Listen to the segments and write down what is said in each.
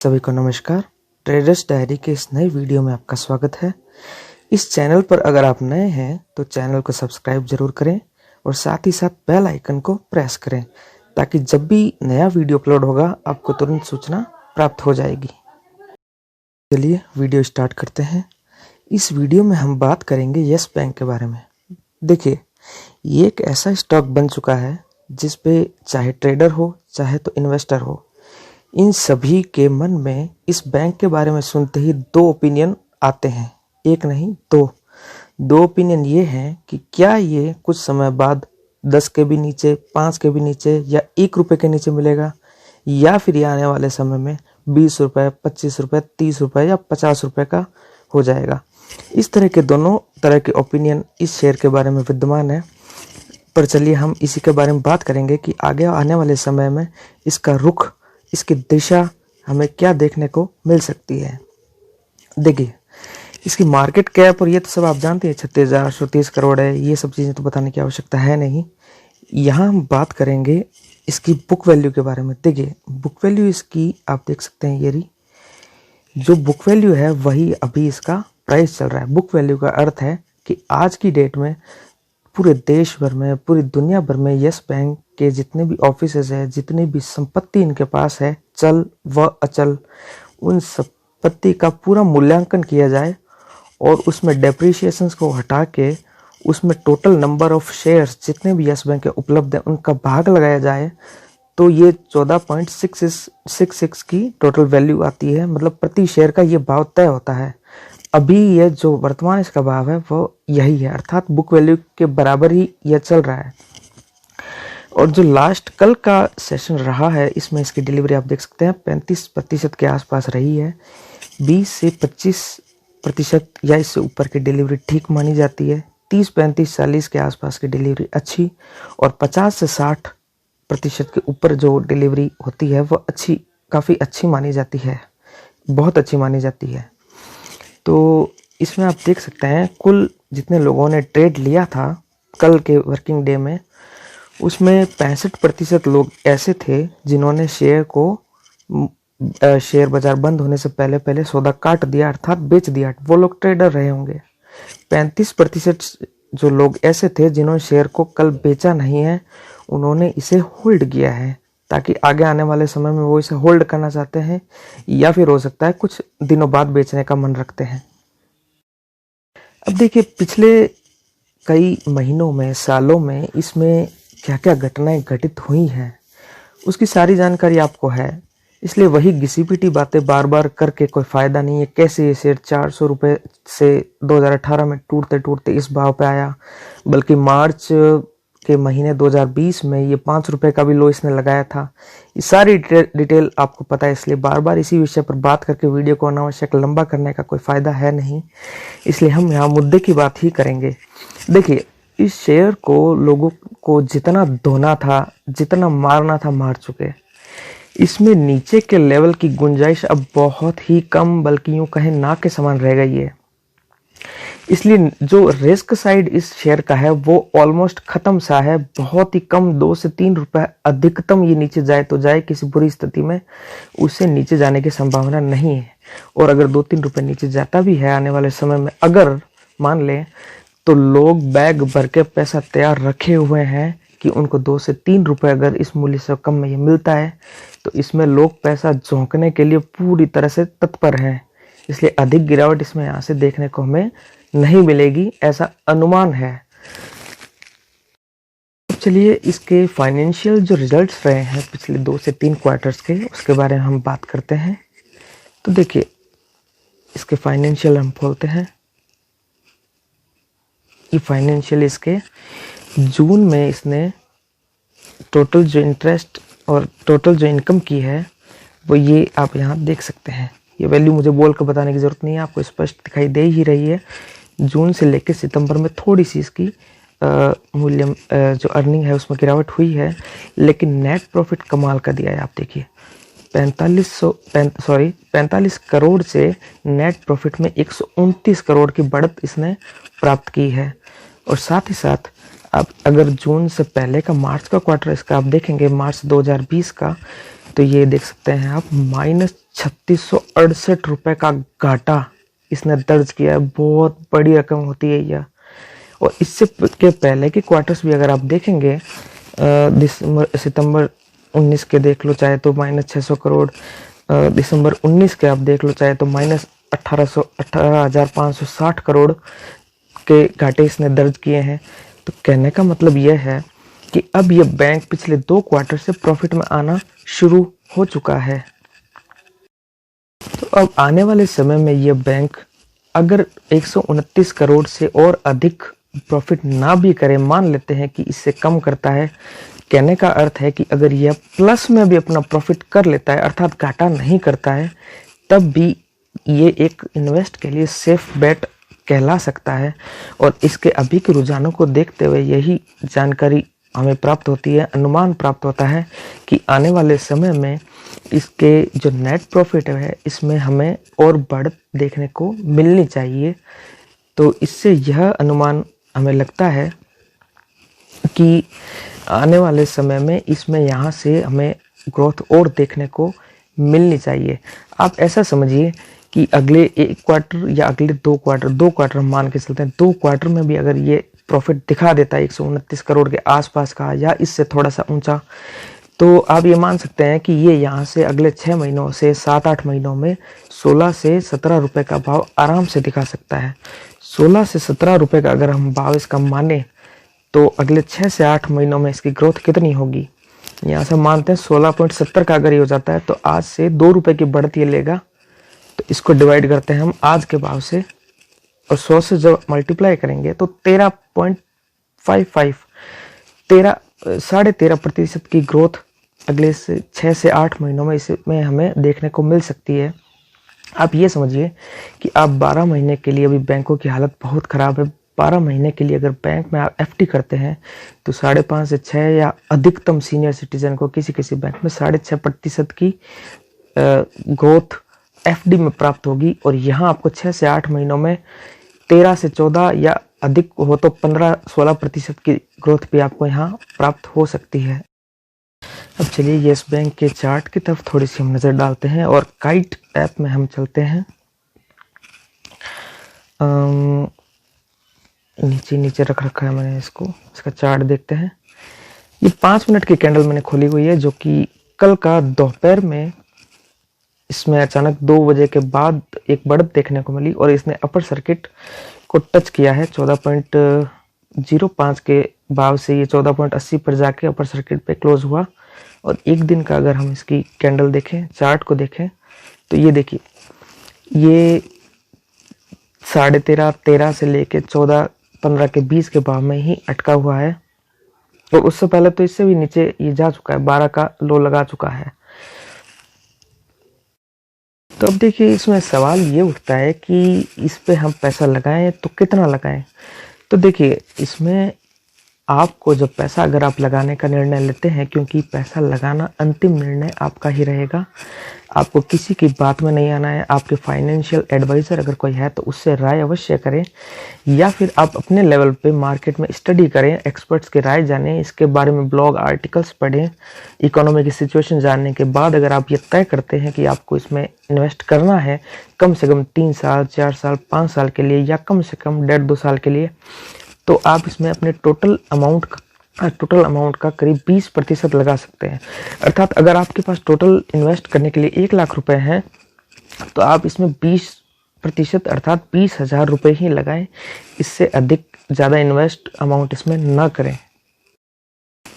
सभी को नमस्कार। ट्रेडर्स डायरी के इस नए वीडियो में आपका स्वागत है। इस चैनल पर अगर आप नए हैं तो चैनल को सब्सक्राइब जरूर करें और साथ ही साथ बेल आइकन को प्रेस करें ताकि जब भी नया वीडियो अपलोड होगा आपको तुरंत सूचना प्राप्त हो जाएगी। चलिए वीडियो स्टार्ट करते हैं। इस वीडियो में हम बात करेंगे यस बैंक के बारे में। देखिए, ये एक ऐसा स्टॉक बन चुका है जिस पे चाहे ट्रेडर हो चाहे तो इन्वेस्टर हो, इन सभी के मन में इस बैंक के बारे में सुनते ही दो ओपिनियन आते हैं। एक नहीं, दो ओपिनियन ये हैं कि क्या ये कुछ समय बाद 10 के भी नीचे, 5 के भी नीचे या 1 रुपए के नीचे मिलेगा, या फिर ये आने वाले समय में 20 रुपए, 25 रुपए, 30 रुपए या 50 रुपए का हो जाएगा। इस तरह के दोनों तरह के ओपिनियन इस शेयर के बारे में विद्यमान है। पर चलिए हम इसी के बारे में बात करेंगे कि आगे आने वाले समय में इसका रुख, इसकी दिशा हमें क्या देखने को मिल सकती है। देखिए, इसकी मार्केट कैप और ये तो सब आप जानते हैं 36,830 करोड़ है। ये सब चीज़ें तो बताने की आवश्यकता है नहीं। यहाँ हम बात करेंगे इसकी बुक वैल्यू के बारे में। देखिए, बुक वैल्यू इसकी आप देख सकते हैं, ये रही जो बुक वैल्यू है वही अभी इसका प्राइस चल रहा है। बुक वैल्यू का अर्थ है कि आज की डेट में पूरे देश भर में, पूरी दुनिया भर में यस बैंक के जितने भी ऑफिसेज है, जितनी भी संपत्ति इनके पास है, चल व अचल, उन संपत्ति का पूरा मूल्यांकन किया जाए और उसमें डेप्रिसिएशंस को हटा के उसमें टोटल नंबर ऑफ शेयर्स जितने भी यस बैंक के उपलब्ध है उनका भाग लगाया जाए तो ये 14.66 की टोटल वैल्यू आती है। मतलब प्रति शेयर का ये भाव तय होता है। अभी ये जो वर्तमान इसका भाव है वो यही है, अर्थात बुक वैल्यू के बराबर ही यह चल रहा है। और जो लास्ट कल का सेशन रहा है, इसमें इसकी डिलीवरी आप देख सकते हैं 35% के आसपास रही है। 20 से 25% या इससे ऊपर की डिलीवरी ठीक मानी जाती है। 30, 35, 40 के आसपास की डिलीवरी अच्छी, और 50 से 60% के ऊपर जो डिलीवरी होती है वो अच्छी, काफ़ी अच्छी मानी जाती है, बहुत अच्छी मानी जाती है। तो इसमें आप देख सकते हैं कुल जितने लोगों ने ट्रेड लिया था कल के वर्किंग डे में, उसमें 65% लोग ऐसे थे जिन्होंने शेयर को शेयर बाजार बंद होने से पहले पहले सौदा काट दिया, अर्थात बेच दिया। वो लोग ट्रेडर रहे होंगे। 35% जो लोग ऐसे थे जिन्होंने शेयर को कल बेचा नहीं है, उन्होंने इसे होल्ड किया है ताकि आगे आने वाले समय में वो इसे होल्ड करना चाहते हैं, या फिर हो सकता है कुछ दिनों बाद बेचने का मन रखते हैं। अब देखिए, पिछले कई महीनों में, सालों में इसमें क्या क्या घटनाएं घटित हुई हैं उसकी सारी जानकारी आपको है, इसलिए वही घिसी पिटी बातें बार बार करके कोई फायदा नहीं है। कैसे ये शेयर 400 रुपये से 2018 में टूटते टूटते इस भाव पे आया, बल्कि मार्च के महीने 2020 में ये 5 रुपये का भी लो इसने लगाया था। ये सारी डिटेल आपको पता है, इसलिए बार बार इसी विषय पर बात करके वीडियो को अनावश्यक लंबा करने का कोई फायदा है नहीं, इसलिए हम यहाँ मुद्दे की बात ही करेंगे। देखिए, इस शेयर को लोगों को जितना धोना था, जितना मारना था, मार चुके। इसमें नीचे के लेवल की गुंजाइश अब बहुत ही कम, बल्कि यूं कहें ना के समान रह गई है। इसलिए जो रिस्क साइड इस शेयर का है वो ऑलमोस्ट खत्म सा है। बहुत ही कम 2 से 3 रुपए अधिकतम ये नीचे जाए तो जाए, किसी बुरी स्थिति में उससे नीचे जाने की संभावना नहीं है। और अगर 2-3 रुपए नीचे जाता भी है आने वाले समय में, अगर मान लें, तो लोग बैग भर के पैसा तैयार रखे हुए हैं कि उनको 2 से 3 रुपए अगर इस मूल्य से कम में ये मिलता है तो इसमें लोग पैसा झोंकने के लिए पूरी तरह से तत्पर हैं। इसलिए अधिक गिरावट इसमें यहाँ से देखने को हमें नहीं मिलेगी, ऐसा अनुमान है। अब चलिए इसके फाइनेंशियल जो रिजल्ट्स रहे हैं पिछले 2 से 3 क्वार्टर्स के, उसके बारे में हम बात करते हैं। तो देखिए, इसके फाइनेंशियल हम खोलते हैं। ये फाइनेंशियल इसके जून में इसने टोटल जो इंटरेस्ट और टोटल जो इनकम की है वो ये आप यहाँ देख सकते हैं। ये वैल्यू मुझे बोल कर बताने की ज़रूरत नहीं है, आपको स्पष्ट दिखाई दे ही रही है। जून से लेकर सितंबर में थोड़ी सी इसकी मूल्य जो अर्निंग है उसमें गिरावट हुई है, लेकिन नेट प्रॉफिट कमाल का दिया है। आप देखिए, 45 करोड़ से नेट प्रॉफिट में 129 करोड़ की बढ़त इसने प्राप्त की है। और साथ ही साथ आप अगर जून से पहले का मार्च का क्वार्टर इसका आप देखेंगे, मार्च 2020 का, तो ये देख सकते हैं आप -3668 का घाटा इसने दर्ज किया है। बहुत बड़ी रकम होती है यह। और इससे के पहले के क्वार्टर्स भी अगर आप देखेंगे, सितंबर 19 के देख लो चाहे तो -600 करोड़, दिसंबर 19 के आप देख लो चाहे तो -18,560 करोड़ के घाटे इसने दर्ज किए हैं। तो कहने का मतलब यह है कि अब यह बैंक पिछले 2 क्वार्टर से प्रॉफिट में आना शुरू हो चुका है। तो अब आने वाले समय में यह बैंक अगर 129 करोड़ से और अधिक प्रॉफिट ना भी करे, मान लेते हैं कि इससे कम करता है, कहने का अर्थ है कि अगर यह प्लस में भी अपना प्रॉफिट कर लेता है अर्थात घाटा नहीं करता है, तब भी ये एक इन्वेस्ट के लिए सेफ बेट कहला सकता है। और इसके अभी के रुझानों को देखते हुए यही जानकारी हमें प्राप्त होती है, अनुमान प्राप्त होता है कि आने वाले समय में इसके जो नेट प्रॉफिट है इसमें हमें और बढ़त देखने को मिलनी चाहिए। तो इससे यह अनुमान हमें लगता है कि आने वाले समय में इसमें यहाँ से हमें ग्रोथ और देखने को मिलनी चाहिए। आप ऐसा समझिए कि अगले 1 क्वार्टर या अगले 2 क्वार्टर मान के चलते हैं, 2 क्वार्टर में भी अगर ये प्रॉफिट दिखा देता है 129 करोड़ के आसपास का या इससे थोड़ा सा ऊंचा, तो आप ये मान सकते हैं कि ये यहाँ से अगले 6 महीनों से 7-8 महीनों में 16 से 17 रुपए का भाव आराम से दिखा सकता है। 16 से 17 रुपए का अगर हम भाव इसका माने तो अगले 6 से 8 महीनों में इसकी ग्रोथ कितनी होगी। यहाँ से मानते हैं 16.70 का अगर ये हो जाता है तो आज से 2 रुपए की बढ़त ये लेगा। तो इसको डिवाइड करते हैं हम आज के भाव से और 100 से जब मल्टीप्लाई करेंगे तो 13.55 13.5% की ग्रोथ अगले से 6 से 8 महीनों में इसमें हमें देखने को मिल सकती है। आप ये समझिए कि आप 12 महीने के लिए, अभी बैंकों की हालत बहुत ख़राब है, 12 महीने के लिए अगर बैंक में आप एफडी करते हैं तो 5.5 से 6 या अधिकतम सीनियर सिटीजन को किसी बैंक में 6.5% की ग्रोथ एफडी में प्राप्त होगी। और यहाँ आपको 6 से 8 महीनों में 13 से 14 या अधिक हो तो 15-16% की ग्रोथ भी आपको यहाँ प्राप्त हो सकती है। अब चलिए येस बैंक के चार्ट की तरफ थोड़ी सी हम नज़र डालते हैं और काइट ऐप में हम चलते हैं। नीचे रख रखा है मैंने इसको, इसका चार्ट देखते हैं। ये 5 मिनट की कैंडल मैंने खोली हुई है जो कि कल का दोपहर में इसमें अचानक 2 बजे के बाद एक बढ़त देखने को मिली और इसने अपर सर्किट को टच किया है। 14.05 के भाव से ये 14.80 पर जाके अपर सर्किट पे क्लोज हुआ। और एक दिन का अगर हम इसकी कैंडल देखें, चार्ट को देखें, तो ये देखिए ये 13.5 से लेके 14-15 के बीच के भाव में ही अटका हुआ है। और उससे पहले तो इससे भी नीचे ये जा चुका है, 12 का लो लगा चुका है। तो अब देखिए इसमें सवाल ये उठता है कि इस पे हम पैसा लगाएं तो कितना लगाएं। तो देखिए इसमें आपको जब पैसा अगर आप लगाने का निर्णय लेते हैं, क्योंकि पैसा लगाना अंतिम निर्णय आपका ही रहेगा, आपको किसी की बात में नहीं आना है। आपके फाइनेंशियल एडवाइज़र अगर कोई है तो उससे राय अवश्य करें, या फिर आप अपने लेवल पे मार्केट में स्टडी करें, एक्सपर्ट्स की राय जानें, इसके बारे में ब्लॉग आर्टिकल्स पढ़ें। इकोनॉमी की सिचुएशन जानने के बाद अगर आप ये तय करते हैं कि आपको इसमें इन्वेस्ट करना है कम से कम 3 साल, 4 साल, 5 साल के लिए, या कम से कम 1.5-2 साल के लिए, तो आप इसमें अपने टोटल अमाउंट का करीब 20% लगा सकते हैं। अर्थात अगर आपके पास टोटल इन्वेस्ट करने के लिए 1 लाख रुपए हैं तो आप इसमें 20% अर्थात 20,000 रुपये ही लगाएं। इससे अधिक ज़्यादा इन्वेस्ट अमाउंट इसमें ना करें।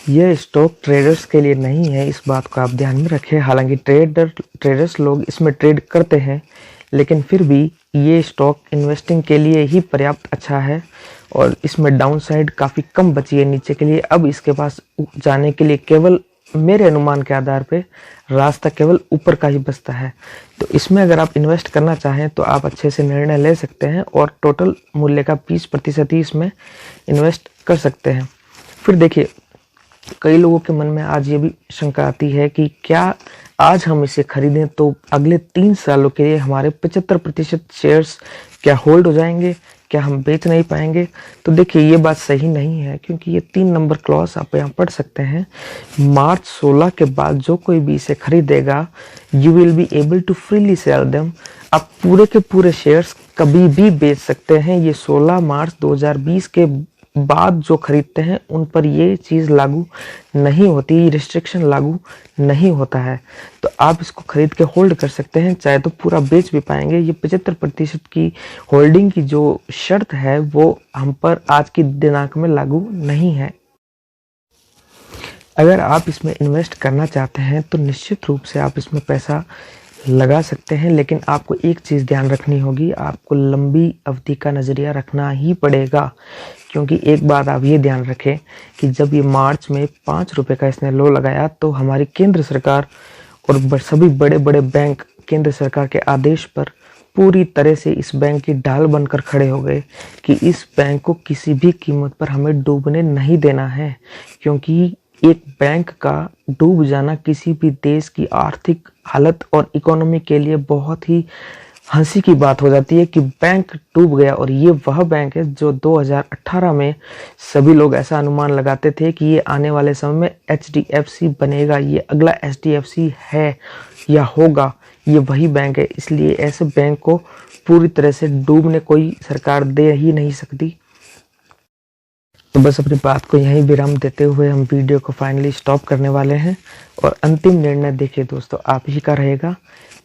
यह स्टॉक ट्रेडर्स के लिए नहीं है, इस बात को आप ध्यान में रखें। हालांकि ट्रेडर्स लोग इसमें ट्रेड करते हैं, लेकिन फिर भी ये स्टॉक इन्वेस्टिंग के लिए ही पर्याप्त अच्छा है और इसमें डाउन साइड काफ़ी कम बची है नीचे के लिए। अब इसके पास जाने के लिए केवल मेरे अनुमान के आधार पे रास्ता केवल ऊपर का ही बचता है। तो इसमें अगर आप इन्वेस्ट करना चाहें तो आप अच्छे से निर्णय ले सकते हैं और टोटल मूल्य का 20% ही इसमें इन्वेस्ट कर सकते हैं। फिर देखिए कई लोगों के मन में आज ये भी शंका आती है कि क्या आज हम इसे खरीदें तो अगले 3 सालों के लिए हमारे 75% शेयर्स क्या होल्ड हो जाएंगे, क्या हम बेच नहीं पाएंगे। तो देखिए ये बात सही नहीं है, क्योंकि ये 3 नंबर क्लॉज आप यहाँ पढ़ सकते हैं। मार्च 16 के बाद जो कोई भी इसे खरीदेगा, you will be able to freely sell them. आप पूरे के पूरे शेयर्स कभी भी बेच सकते हैं। ये 16 मार्च 2020 के बाद जो खरीदते हैं उन पर ये चीज़ लागू नहीं होती, रिस्ट्रिक्शन लागू नहीं होता है। तो आप इसको खरीद के होल्ड कर सकते हैं, चाहे तो पूरा बेच भी पाएंगे। ये 75% की होल्डिंग की जो शर्त है वो हम पर आज की दिनांक में लागू नहीं है। अगर आप इसमें इन्वेस्ट करना चाहते हैं तो निश्चित रूप से आप इसमें पैसा लगा सकते हैं, लेकिन आपको एक चीज़ ध्यान रखनी होगी, आपको लंबी अवधि का नज़रिया रखना ही पड़ेगा। क्योंकि एक बात आप ये ध्यान रखें कि जब ये मार्च में 5 रुपये का इसने लो लगाया तो हमारी केंद्र सरकार और सभी बड़े बड़े बैंक केंद्र सरकार के आदेश पर पूरी तरह से इस बैंक की ढाल बनकर खड़े हो गए कि इस बैंक को किसी भी कीमत पर हमें डूबने नहीं देना है। क्योंकि एक बैंक का डूब जाना किसी भी देश की आर्थिक हालत और इकोनॉमी के लिए बहुत ही हंसी की बात हो जाती है कि बैंक डूब गया। और ये वह बैंक है जो 2018 में सभी लोग ऐसा अनुमान लगाते थे कि ये आने वाले समय में HDFC बनेगा, ये अगला HDFC है या होगा, ये वही बैंक है। इसलिए ऐसे बैंक को पूरी तरह से डूबने कोई सरकार दे ही नहीं सकती। तो बस अपनी बात को यहीं विराम देते हुए हम वीडियो को फाइनली स्टॉप करने वाले हैं। और अंतिम निर्णय देखिए दोस्तों, आप ही का रहेगा।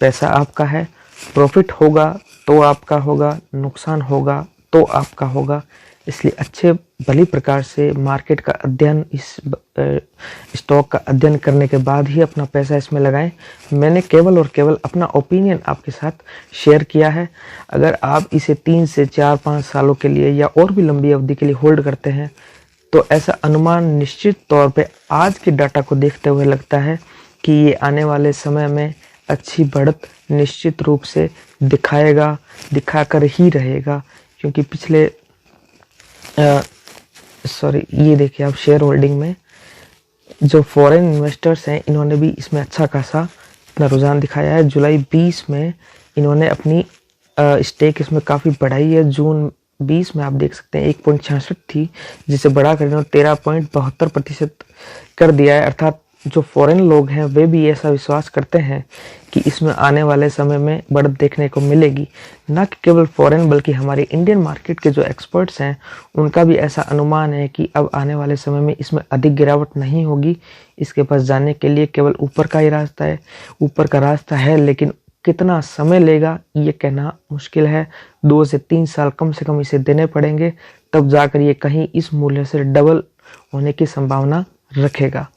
पैसा आपका है, प्रॉफिट होगा तो आपका होगा, नुकसान होगा तो आपका होगा। इसलिए अच्छे भली प्रकार से मार्केट का अध्ययन, इस स्टॉक का अध्ययन करने के बाद ही अपना पैसा इसमें लगाएं। मैंने केवल और केवल अपना ओपिनियन आपके साथ शेयर किया है। अगर आप इसे 3 से 4-5 सालों के लिए या और भी लंबी अवधि के लिए होल्ड करते हैं तो ऐसा अनुमान निश्चित तौर पे आज के डाटा को देखते हुए लगता है कि ये आने वाले समय में अच्छी बढ़त निश्चित रूप से दिखाकर ही रहेगा। क्योंकि पिछले ये देखिए आप शेयर होल्डिंग में जो फॉरेन इन्वेस्टर्स हैं इन्होंने भी इसमें अच्छा खासा अपना रुझान दिखाया है। जुलाई 20 में इन्होंने अपनी स्टेक इसमें काफ़ी बढ़ाई है। जून 20 में आप देख सकते हैं 1.66 थी, जिसे बढ़ाकर इन्होंने 13.72% कर दिया है। अर्थात जो फॉरेन लोग हैं वे भी ऐसा विश्वास करते हैं कि इसमें आने वाले समय में बढ़त देखने को मिलेगी। न कि केवल फॉरेन बल्कि हमारे इंडियन मार्केट के जो एक्सपर्ट्स हैं उनका भी ऐसा अनुमान है कि अब आने वाले समय में इसमें अधिक गिरावट नहीं होगी। इसके पास जाने के लिए केवल ऊपर का ही रास्ता है, ऊपर का रास्ता है, लेकिन कितना समय लेगा ये कहना मुश्किल है। 2 से 3 साल कम से कम इसे देने पड़ेंगे, तब जाकर ये कहीं इस मूल्य से डबल होने की संभावना रखेगा।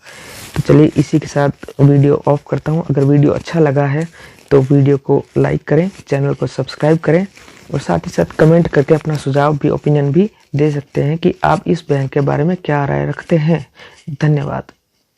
तो चलिए इसी के साथ वीडियो ऑफ करता हूँ। अगर वीडियो अच्छा लगा है तो वीडियो को लाइक करें, चैनल को सब्सक्राइब करें और साथ ही साथ कमेंट करके अपना सुझाव भी, ओपिनियन भी दे सकते हैं कि आप इस बैंक के बारे में क्या राय रखते हैं। धन्यवाद।